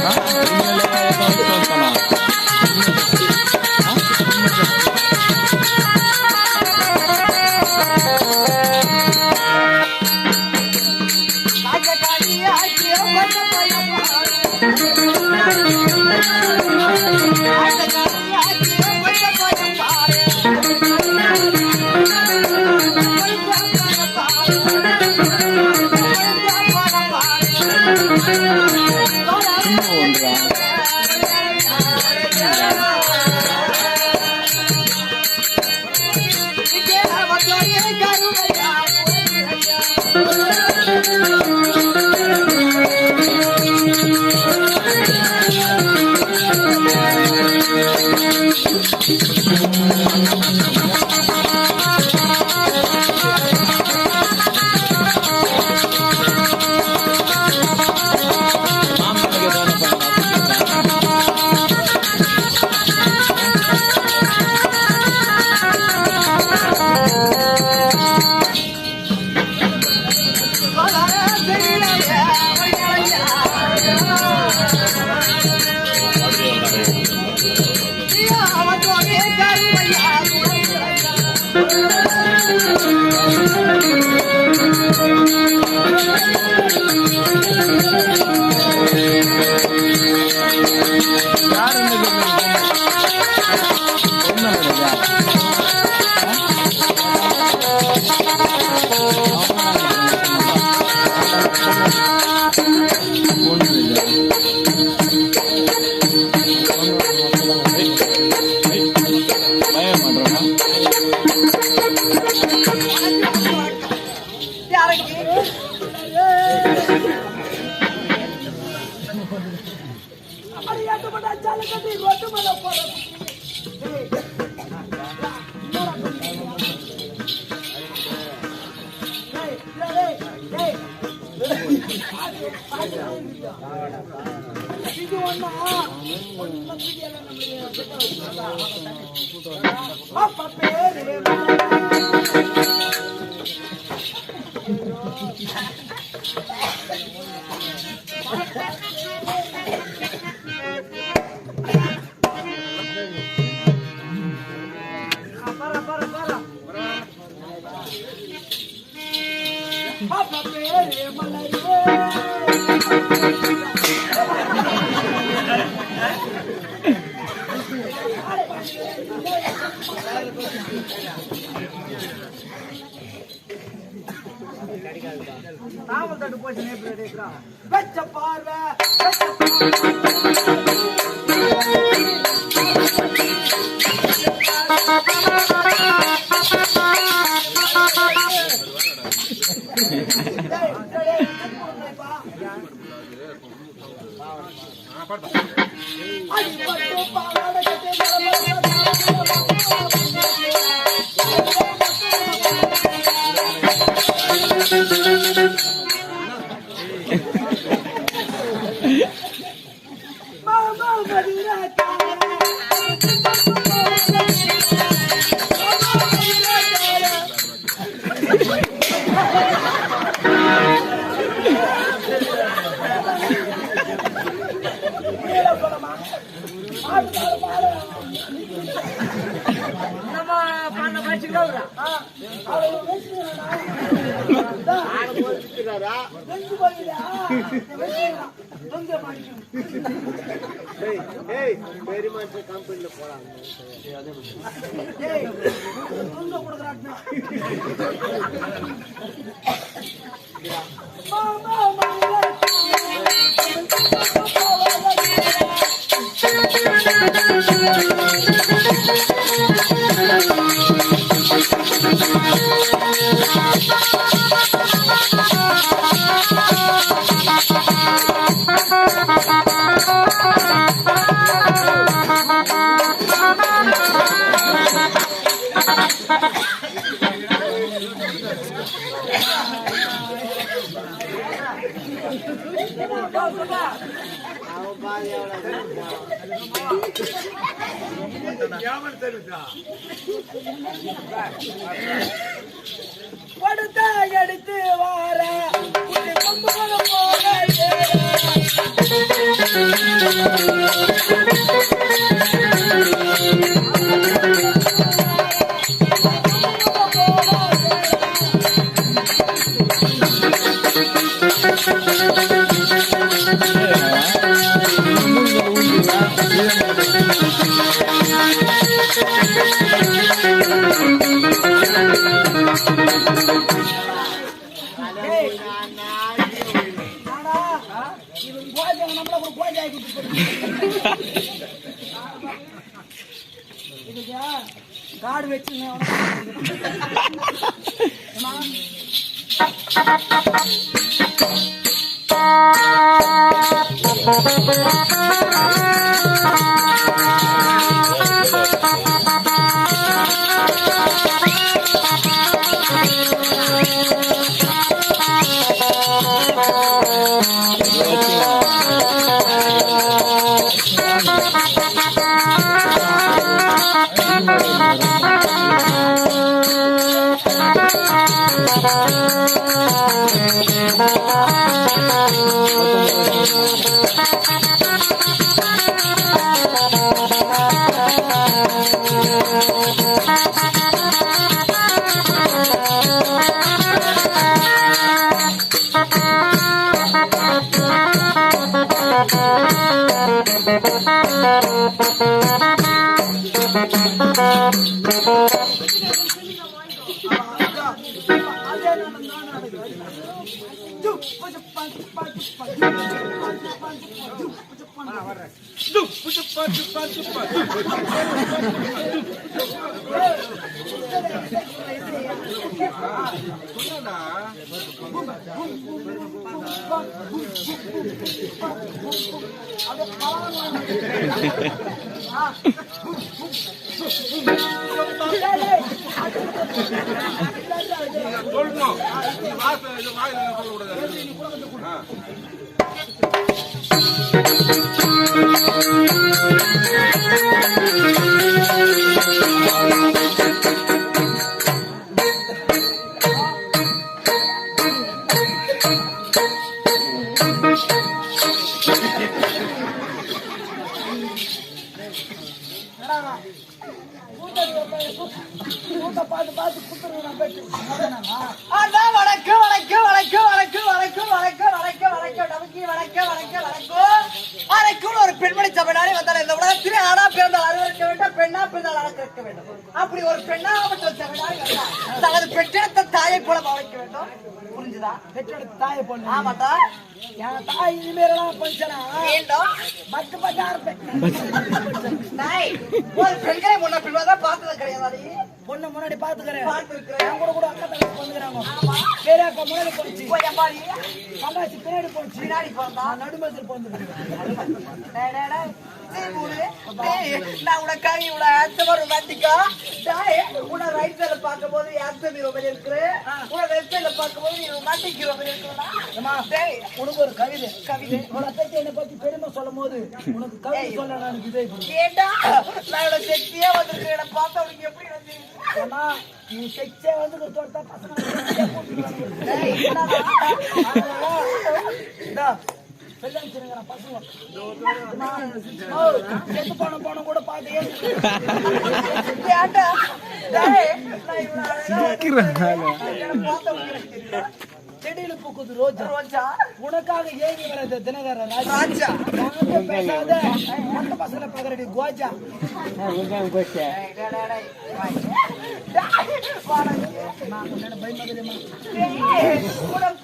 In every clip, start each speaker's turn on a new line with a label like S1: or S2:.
S1: Huh? எடுத்து வார காடு வச்சு பெண்மணி சபையாரே வந்தால் இந்த உலகத்திலே ஆனா பிறந்தால் அறுவருக்க வேண்டும், பெண்ணா பிறந்தால் அறக்க வேண்டும். அப்படி ஒரு பெண்ணாகப்பட்ட சபையாரே தனது பெற்றெடுத்த தாயை போல வளர்க்க வேண்டும். புரிஞ்சுதா? பெற்றெடுத்த தாயை போல. ஆமாட்டா, என் தாய் இனிமேலாம் பஞ்சனா வேண்டும். மத்து ஒரு பெண்களை முன்ன பின்வாதான் பார்த்தது கிடையாது. பொண்ணு முன்னாடி பாத்துக்கிறேன், கூட அக்கா தங்கச்சி வந்துக்கிறாங்க. பெரிய அக்கா முன்னாடி போச்சு, தங்கச்சி பின்னாடி போச்சு, பின்னாடி போறா நடுமத்தில் போந்துக்கிறேன். நான் உனக்காக இவ்வளவு ஆன்சர் ரொமான்டிக்கா உன ரைட் சைட்ல பார்க்கும் போது ஆன்சர் ரொமான்டிக் இருக்கிறேன், உன லெஃப்ட் சைட்ல பார்க்கும் போது நீ ரொமான்டிக் ரொமான்டிக் இருக்கிறேன். உனக்கு ஒரு கவிதை உன அத்தைக்கு என்னை பத்தி பெருமை சொல்லும் போது உனக்கு கவிதை சொல்ல நான் விதை கேட்டா நான் இவ்வளவு செக்ஸியா வந்திருக்கேன். என்னை பார்த்தா உனக்கு எப்படி வந்து நீ செக்ஸே வந்து பசங்க போன கூட பாத்து செடியில பூக்குது ரோஜா ரோஜா உனக்காக ஏங்கி வர்றது தினகர ராஜா பேசாத மொத்த பசங்களை பாக்குறடி கோஜா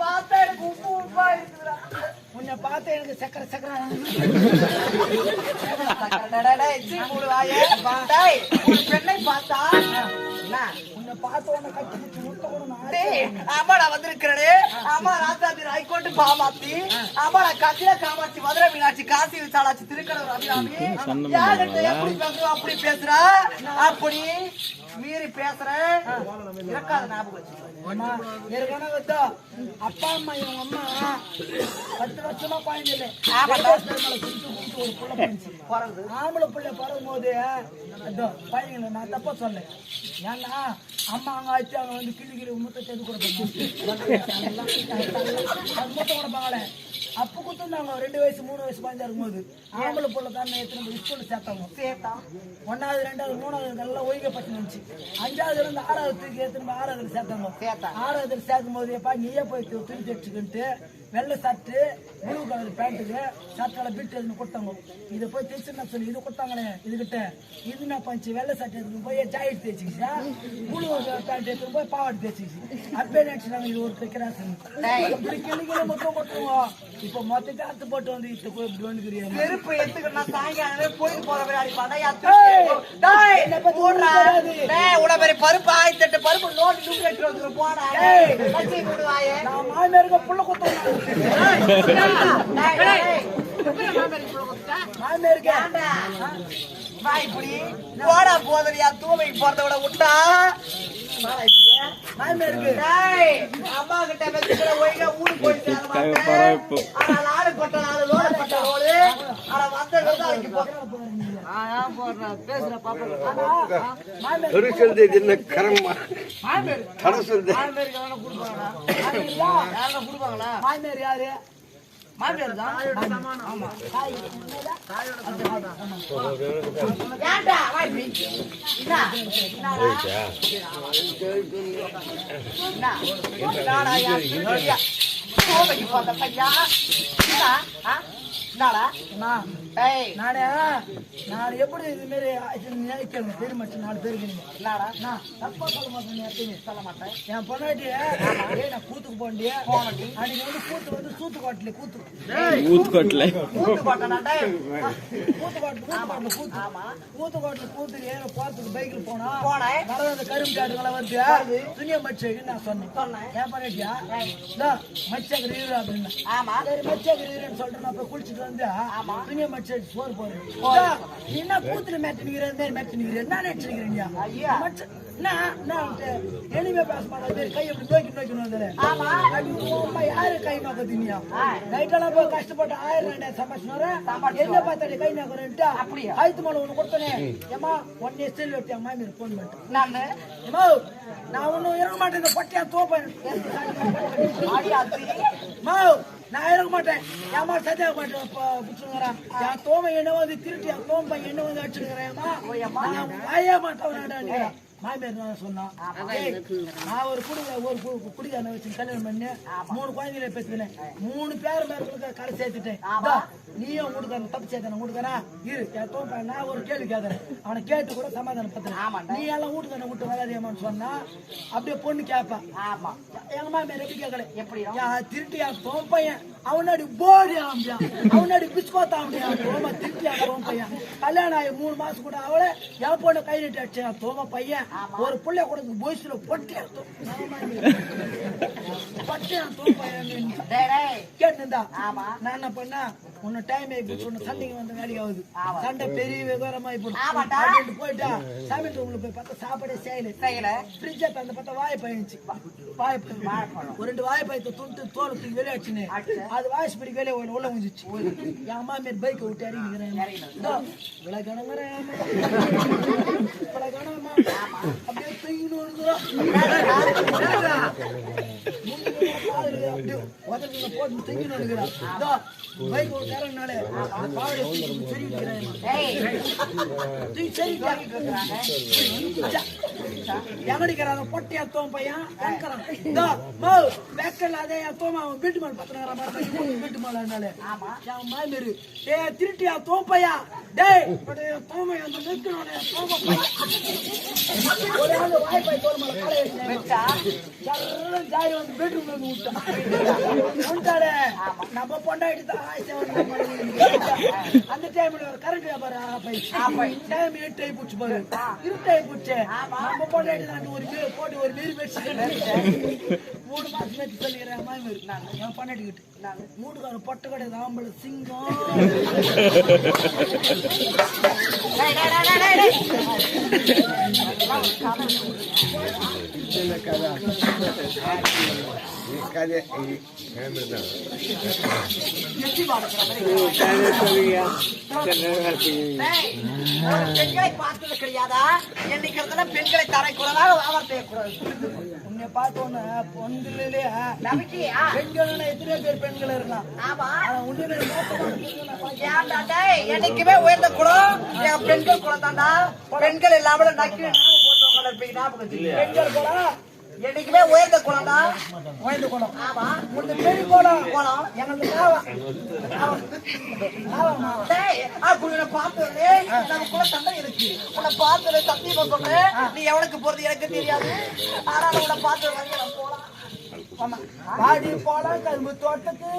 S1: பார்த்தா எனக்கு உப்பு உப்பா இருக்குதுடா. உன்னை பார்த்தா எனக்கு சக்கரை சக்கரை பெண்ணை பார்த்தா உன்னை பார்த்த உன்னை கட்டி ஆமா நான் வந்திருக்கிறேன். ஆமா ராஜாதி ஹைகோர்ட் பாமாத்தி, ஆமா நான் கட்டில காமாட்சி, மதுரை மீனாட்சி, காசி விசாலாட்சி, திருக்கடவுர் அபிராமி. யார்கிட்ட எப்படி பேசுறோம் அப்படி பேசுற, அப்படி மீறி பேசுறேன். இருக்காது ஞாபகம் வச்சுக்கோ. அப்பா அம்மா இவங்க அம்மா 10 வருஷமா பாய்ஞ்சல ஆம்பளை பிள்ளை பிறகும் போது பையன் நான் தப்பா சொல்ல. ஏன்னா அம்மா அங்க ஆச்சு அவங்க வந்து கிளி முத்த செஞ்சு கொடுப்பாங்க, முத்த கொடுப்பாங்களே. அப்ப குத்துனாங்க 2 வயசு 3 வயசு பாஞ்சா இருக்கும்போது ஆம்பளை பிள்ளை தான் எத்தனை ஸ்கூல்ல சேர்த்தாங்க. 1வது 2வது 3வது நல்லா ஒய்கப்பட்டு இருந்துச்சு. 5வது இருந்து 6வது எத்தனை 6வது சேர்த்தாங்க. 6வது சேர்க்கும் போது எப்பா நீயே போய் துணி தைச்சுக்கிட்டு வெள்ளை சட்டு ப்ளூ கலர் பேண்ட்டுக்கு சட்டால பிட் எதுன்னு கொடுத்தாங்க. இதை போய் தைச்சுன்னா சொல்லி இது கொடுத்தாங்களே இதுகிட்ட இது நான் பஞ்சு வெள்ளை சட்டை எடுத்துன்னு போய் ஜாக்கெட் தேய்ச்சிக்கிச்சா, ப்ளூ பேண்ட் எடுத்துன்னு போய் பாவாடை தேய்ச்சிக்கிச்சு. அப்பே நினைச்சுனாங்க இது ஒரு தைக்கிறாங்க. இப்படி கிளிகளை மொத்தம் கொட்டுவோம். இப்ப மொத்தத்தை அத்து போட்டு வந்து இப்ப போய் இப்படி வந்துக்கிறீங்க. நெருப்பு எடுத்துக்கிட்டா சாயங்காலம் போயிட்டு போற விளையாடி உடம்பெரிய பருப்பு 1008 பருப்பு நோட்டு தூக்கி எடுத்து போனா நான் மாமியாருக்கு புள்ள குத்தம் போடா போதறியா தூமைக்கு போறத விட விட்டா அம்மா கிட்ட வச்சுக்கிற ஒய்கா ஊடு போயிட்டு ஆடு பட்ட 4 லோடு பட்ட லோடு வந்த பேசுற பாப்பா மாமியார் யாரு? மாமியார் தான். நானே நான் எப்படி இது மாதிரி நினைக்கிறேன் பேர் மட்டும் 4 பேருக்கு நீங்க நான் தப்பா சொல்ல மாட்டேன் சொல்ல மாட்டேன் என் பொண்ணாட்டி நான் கூத்துக்கு போண்டிய அன்னைக்கு வந்து கூத்து வந்து சூத்துக்காட்டுல கூத்து ஏற போறதுக்கு பைக்ல போனா அந்த கரும்பு காட்டுகளை வந்து துணியை மச்சேக்கு நான் சொன்னேன் என் பொண்ணாட்டியா மச்சேக்கு ரீரு அப்படின்னு சரி மச்சேக்கு ரீருன்னு சொல்றேன் அப்ப குளிச்சுட்டு வந்து துணியை மச்சே சோறு போறேன் என்ன கூத்துல மேட்டினுக்கிறேன் மேட்டினுக்கிறேன் என்ன நினைச்சுக்கிறீங்க எனிமே பேச மாட்டேன் கை எப்படி நோக்கி வந்து யாரு கை நோக்க தினியா நைட்டெல்லாம் போய் கஷ்டப்பட்டு 1000 சம்பாதிச்சு என்ன பார்த்தாடி கை நோக்கிறேன்ட்டு அப்படியே ஆயிரத்து மேல ஒண்ணு கொடுத்தனே ஏமா 1 எஸ்எல் வெட்டி அம்மா மீது போன் பண்ணிட்டேன் நான் ஒன்னும் இறங்க மாட்டேன் இந்த பட்டியா தோப்பேன் நான் இறங்க மாட்டேன் ஏமா சத்தியாக மாட்டேன் என் தோமை என்ன வந்து திருட்டி என் தோம்பை என்ன வந்து அடிச்சுக்கிறேன் வாய மாட்டேன் மாமியார் சொன்னான் நான் ஒரு குடிக்காரனை வச்சு கல்யாணம் பண்ணி 3 குழந்தைகளை பெற்றுனேன் 3 பேர் மேற்கு கடை சேர்த்துட்டேன் நீயும் வீட்டுக்காரன் தப்பு சேர்த்தன வீட்டுக்காரா இரு கேட்டோம் நான் ஒரு கேள்வி கேட்கறேன் அவனை கேட்டு கூட சமாதானம் பத்துறேன் நீ எல்லாம் வீட்டுக்காரனை விட்டு வராதியம்மான்னு சொன்னா அப்படியே பொண்ணு கேட்பான் எங்க மாமியார் எப்படி கேட்கல எப்படி திருட்டியா தோம் பையன் அவனாடி போடி ஆம்பியா அவனாடி பிஸ்கோத்தா ஆம்பியா தோமா திருட்டியா தோம் பையன் கல்யாணம் ஆகி 3 மாசம் கூட அவளை என் பொண்ணு கை நீட்டி அடிச்சேன் தோம பையன் ஒரு பிள்ளை கூட போய்ஸ்ல பொட்டியா கேட்டுந்தா நான் என்ன பண்ணா உன்ன டைம் ஆயிப்போச்சு உன்ன சண்டைக்கு வந்து வேலைக்கு ஆகுது சண்டை பெரிய விவரமா போயிட்டு போயிட்டா சமையல் ரூம்ல போய் பார்த்தா சாப்பாடே செய்யல ஃப்ரிட்ஜ அந்த பார்த்தா வாய் பயணிச்சு ஒரு 2 வாய் பயத்தை துண்டு தோலத்துக்கு வெளியே அடிச்சுன்னு அது வாய்ஸ் பிடி வெளியே உள்ள முடிஞ்சிச்சு என் அம்மா மாரி பைக்கை விட்டு இறங்கிக்கிறேன் விளக்கணமா அப்படியே தூங்கின்னு போட்டு தூங்கின்னு பைக் ஒரு காரனால பாவடை எங்கடிக்கிறாங்க பொட்டியா தோம் பையன் வேக்கல் அதே தோமா வீட்டு மேல 10 வீட்டு மேல மாமியாரு திருட்டியா தோம் பையா டேய் தோமை அந்த நிற்கணும் வாய்ப்பாய் தோல் மேல ஜாய் வந்து பெட்ரூம்ல வந்து விட்டாடே நம்ம பொண்டாடி தான் அந்த டைம்ல ஒரு கரண்ட் வியாபாரம் டைம் 8 ஆகி போச்சு பாரு இருட்டாகி போச்சு நம்ம பொண்டாடி தான் ஒரு போட்டு ஒரு மீறி வச்சு 3 மாசம் வச்சு சொல்லிக்கிறேன் மாமியார் நான் என் பொண்டாட்டிக்கிட்டு மூட்டுக்கார பொட்டை கிடையாது ஆம்பளை சிங்கம் பெண்களை பார்த்தது கிடையாதா என்னைக்கிறதுனா பெண்களை தரைக்கூடாது அவர் செய்யக்கூடாது உன்னை பார்த்தோன்னு பொண்ணுலே பெண்கள் எத்தனை பேர் பெண்கள் இருக்கலாம் என்னைக்குமே உயர்ந்த குலம் பெண்கள் குலம் தாண்டா பெண்கள் இல்லாமல் நக்கி பெண்கள் குலம் என்னைக்குமே உயர்ந்த குளம்டா உயர்ந்த குளம் ஆமா உங்க பெரிய குளம் குளம் எங்களுக்கு உன்னை பார்த்தோன்னே நம்ம கூட சண்டை இருக்கு உன்னை பார்த்தோன்னே சத்தியமா சொல்றேன் நீ எவனுக்கு போறது எனக்கு தெரியாது ஆனா உன்னை பார்த்து போலாம் பாடி போலாம் கரும்பு தோட்டத்துக்கு